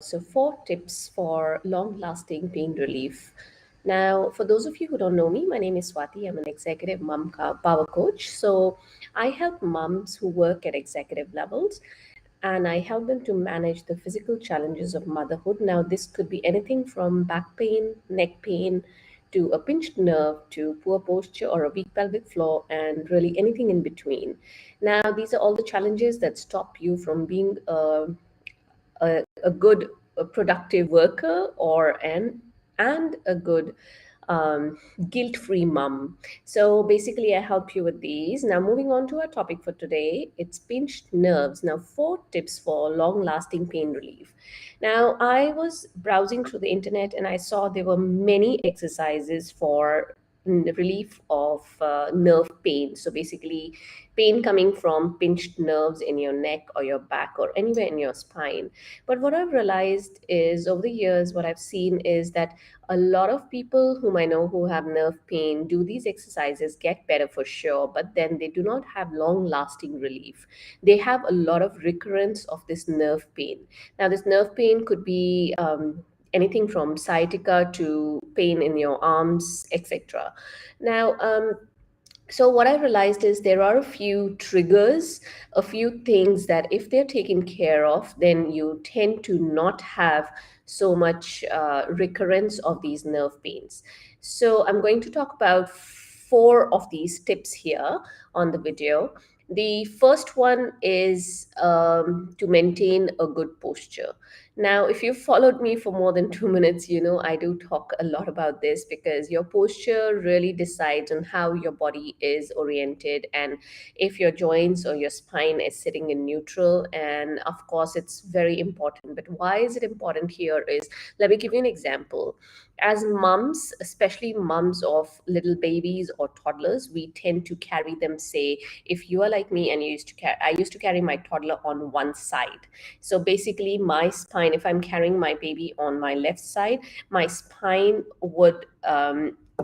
So, 4 tips for long lasting pain relief. Now, for those of you who don't know me, my name is Swati. I'm an executive power coach. So, I help moms who work at executive levels and I help them to manage the physical challenges of motherhood. Now, this could be anything from back pain, neck pain, to a pinched nerve, to poor posture or a weak pelvic floor, and really anything in between. Now, these are all the challenges that stop you from being a good a productive worker or an and a good guilt-free mom. So basically I help you with these. Now moving on to our topic for today, it's pinched nerves. Now 4 tips for long-lasting pain relief. Now I was browsing through the internet and I saw there were many exercises for the relief of nerve pain. So basically pain coming from pinched nerves in your neck or your back or anywhere in your spine. But what I've realized is over the years, what I've seen is that a lot of people whom I know who have nerve pain do these exercises, get better for sure, but then they do not have long lasting relief. They have a lot of recurrence of this nerve pain. Now, this nerve pain could be anything from sciatica to pain in your arms, etc. Now, so what I realized is there are a few triggers, a few things that if they're taken care of, then you tend to not have so much recurrence of these nerve pains. So I'm going to talk about 4 of these tips here on the video. The first one is to maintain a good posture. Now, if you've followed me for more than 2 minutes, you know I do talk a lot about this because your posture really decides on how your body is oriented and if your joints or your spine is sitting in neutral. And of course, it's very important. But why is it important here is let me give you an example. As mums, especially mums of little babies or toddlers, we tend to carry them, say, if you are like me and you used to carry, I used to carry my toddler on one side. So basically, my spine, if I'm carrying my baby on my left side, my spine would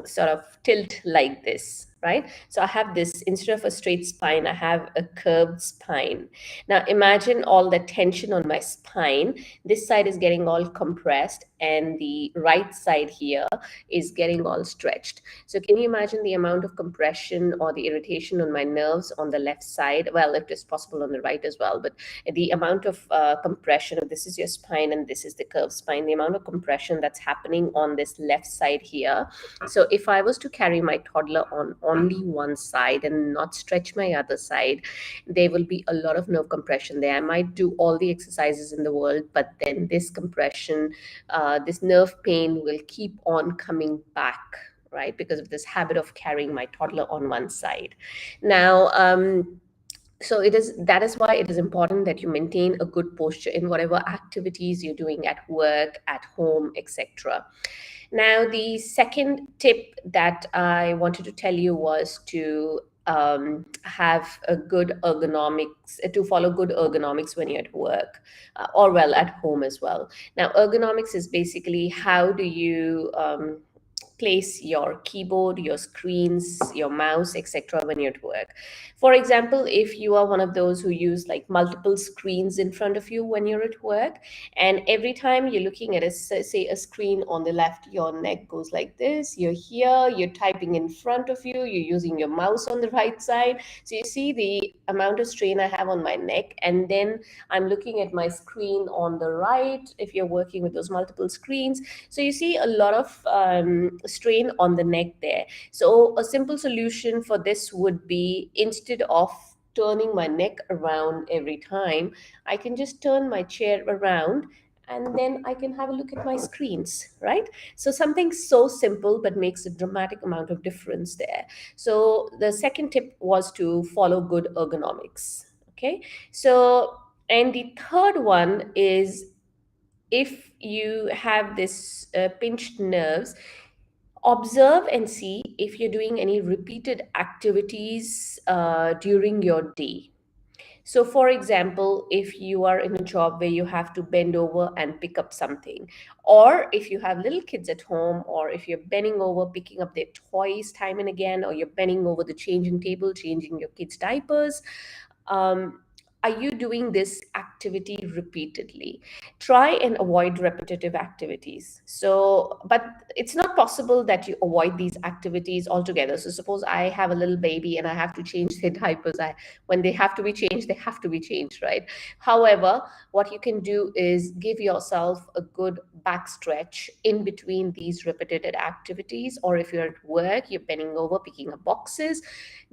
sort of tilt like this, right? So I have this, instead of a straight spine, I have a curved spine. Now imagine all the tension on my spine. This side is getting all compressed, and the right side here is getting all stretched. So can you imagine the amount of compression or the irritation on my nerves on the left side? Well, it is possible on the right as well, but the amount of compression, if this is your spine and this is the curved spine, the amount of compression that's happening on this left side here. So if I was to carry my toddler on only one side and not stretch my other side, there will be a lot of nerve compression there. I might do all the exercises in the world, but then this compression, this nerve pain will keep on coming back, right? Because of this habit of carrying my toddler on one side. Now, so it is that is why it is important that you maintain a good posture in whatever activities you're doing at work, at home, etc. Now, the second tip that I wanted to tell you was to have a good ergonomics, to follow good ergonomics when you're at work, or well, at home as well. Now, ergonomics is basically how do you place your keyboard, your screens, your mouse, etc. when you're at work. For example, if you are one of those who use like multiple screens in front of you when you're at work, and every time you're looking at say a screen on the left, your neck goes like this, you're here, you're typing in front of you, you're using your mouse on the right side. So you see the amount of strain I have on my neck, and then I'm looking at my screen on the right if you're working with those multiple screens. So you see a lot of strain on the neck there. So a simple solution for this would be, instead of turning my neck around every time, I can just turn my chair around and then I can have a look at my screens, right? So something so simple but makes a dramatic amount of difference there. So the second tip was to follow good ergonomics. Okay. So, and the third one is, if you have this pinched nerves, observe and see if you're doing any repeated activities during your day. So, for example, if you are in a job where you have to bend over and pick up something, or if you have little kids at home, or if you're bending over picking up their toys time and again, or you're bending over the changing table, changing your kids' diapers, um, are you doing this activity repeatedly? Try and avoid repetitive activities. So, but it's not possible that you avoid these activities altogether. So suppose I have a little baby and I have to change their diapers. When they have to be changed, they have to be changed, right? However, what you can do is give yourself a good back stretch in between these repeated activities. Or if you're at work, you're bending over picking up boxes,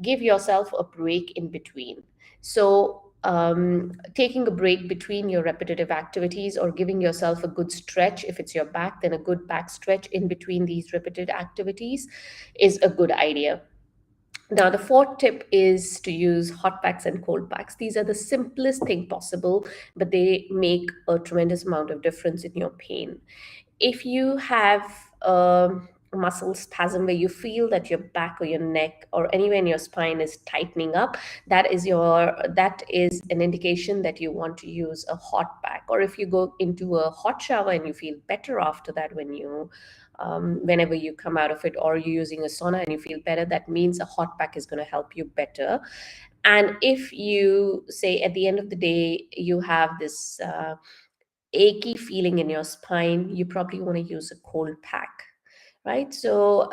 give yourself a break in between. So taking a break between your repetitive activities, or giving yourself a good stretch, if it's your back, then a good back stretch in between these repeated activities is a good idea. Now, the fourth tip is to use hot packs and cold packs. These are the simplest thing possible, but they make a tremendous amount of difference in your pain. If you have a muscle spasm where you feel that your back or your neck or anywhere in your spine is tightening up, that is an indication that you want to use a hot pack. Or if you go into a hot shower and you feel better after that, whenever you come out of it, or you're using a sauna and you feel better, that means a hot pack is going to help you better. And if you say at the end of the day you have this achy feeling in your spine, you probably want to use a cold pack, right? So,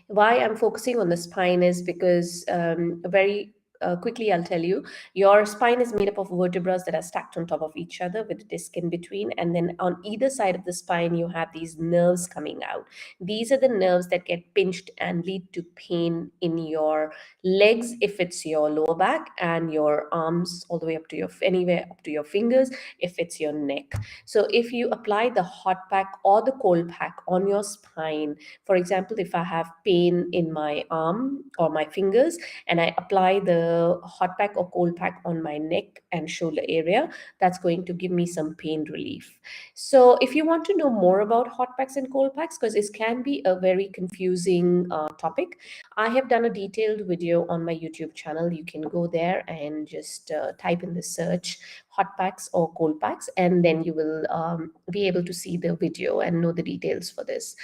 why I'm focusing on the spine is because very quickly I'll tell you, your spine is made up of vertebrae that are stacked on top of each other with a disc in between. And then on either side of the spine, you have these nerves coming out. These are the nerves that get pinched and lead to pain in your legs if it's your lower back, and your arms all the way up to anywhere up to your fingers if it's your neck. So if you apply the hot pack or the cold pack on your spine, for example, if I have pain in my arm or my fingers, and I apply the hot pack or cold pack on my neck and shoulder area, that's going to give me some pain relief. So if you want to know more about hot packs and cold packs, because this can be a very confusing topic, I have done a detailed video on my YouTube channel. You can go there and just type in the search hot packs or cold packs, and then you will be able to see the video and know the details for this.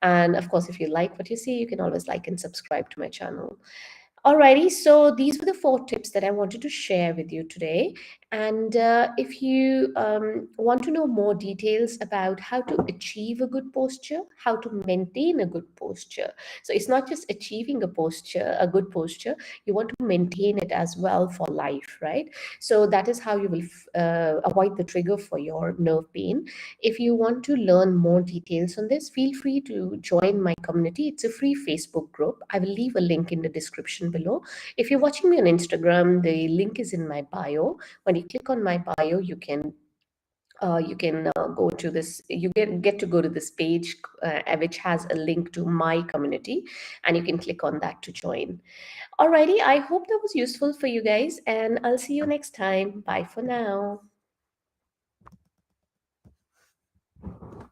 And of course, if you like what you see, you can always like and subscribe to my channel. Alrighty, so these were the four tips that I wanted to share with you today. And if you want to know more details about how to achieve a good posture, how to maintain a good posture, so it's not just achieving a good posture, you want to maintain it as well for life, right? So that is how you will avoid the trigger for your nerve pain. If you want to learn more details on this, feel free to join my community. It's a free Facebook group. I will leave a link in the description below. If you're watching me on Instagram, the link is in my bio. When you click on my bio, you can go to this. You get to go to this page which has a link to my community, and you can click on that to join. Alrighty, I hope that was useful for you guys, and I'll see you next time. Bye for now.